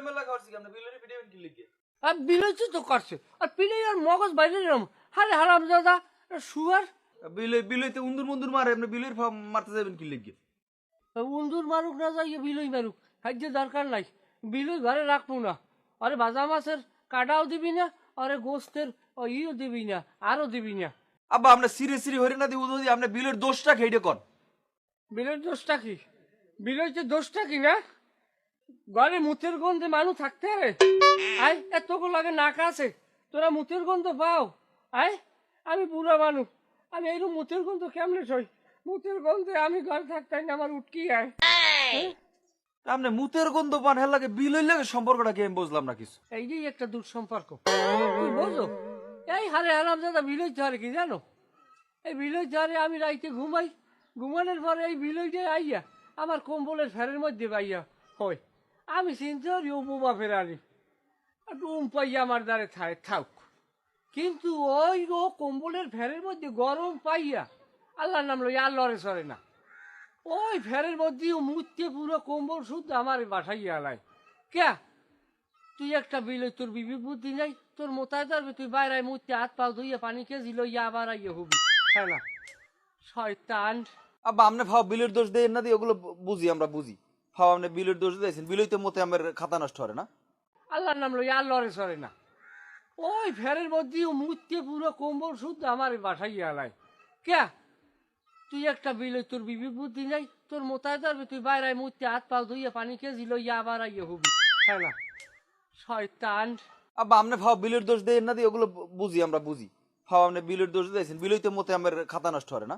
মেলা করছি আমরা বিলের ভিডিওন কি লিখে আর বিলইছে তো করছে আর পিলে আর মগজ বাইরে এরম হারে হারাম দাদা শুয়ার বিলইতে উন্দুর মুন্দুর মারে আপনি বিলের মারতে যাবেন কি লিখে উন্দুর মারুক না যাই বিলই মারুক সাহায্য দরকার নাই বিলই ঘরে রাখবো না আরে ভাজা মাছের কাটাও দিবি না আরে গোস্তের ইও দিবি না আরো দিবি না আব্বা আমরা সিরে সিরে হরে না দি উদো আপনি বিলের দোষটা খেয়ে কর বিলের দোষটা কি বিলইতে দোষটা কি না ঘরে মুতের গন্ধে মানুষ থাকতে হবে আয় এতগুলো লাগে নাক আছে তোরা মুতের গন্ধ পাও আয় আমি বুড়া মানুষ আমি এইরকম মুতের গন্ধ কেমনে সই মুতের গন্ধে আমি ঘরে থাকতাম না আমার উটকি আয় আপনি মুতের গন্ধ পান হেল লাগে বিলই লাগে সম্পর্কটা কি আমি বুঝলাম না কিছু এই যে একটা দুঃসম্পর্ক তুই বোঝো এই হারে হারাম দাদা বিলই ধরে কি জানো এই বিলই ধরে আমি রাইতে ঘুমাই ঘুমানোর পরে এই বিলইতে আইয়া আমার কম্বলের ফেরের মধ্যে পাইয়া হয় আমি চিন্তা করি ও বোমা ফেরানি ডুম পাইয়া আমার দ্বারে থাক কিন্তু ওই ও কম্বলের ফেরের মধ্যে গরম পাইয়া আল্লাহর নাম লই আর লড়ে সরে না ওই ফেরের মধ্যে মুততে পুরো কম্বল শুদ্ধ আমার বাসাইয়া আলাই কে তুই একটা বিলই তোর বিবি বুদ্ধি নাই তোর মোতায় ধরবি তুই বাইরে মুততে হাত পাও ধুইয়া পানি কেজি লইয়া আবার আইয়া হবি হ্যাঁ না শয়তান আব্বা আপনি ভাও বিলের দোষ দেন না দি ওগুলো বুঝি আমরা বুঝি ভাও আপনি বিলের দোষ দিয়েছেন বিলইতে মতে আমার খাতা নষ্ট হবে না আল্লাহর নাম লই আর লড়ে সরে না ওই ফেরের মধ্যে মুততে পুরো কম্বল শুদ্ধ আমার বাসাইয়া আলাই কে তুই একটা বিলই তোর বিবি বুদ্ধি নাই তোর মোতায় ধরবি তুই বাইরে মুততে হাত পাও ধুইয়া পানি কেজি লইয়া আবার আইয়া হবি হ্যাঁ না শয়তান আব্বা আপনি ভাও বিলের দোষ দেন না দি ওগুলো বুঝি আমরা বুঝি ভাও আপনি বিলের দোষ দিয়েছেন বিলইতে মতে আমার খাতা নষ্ট হবে না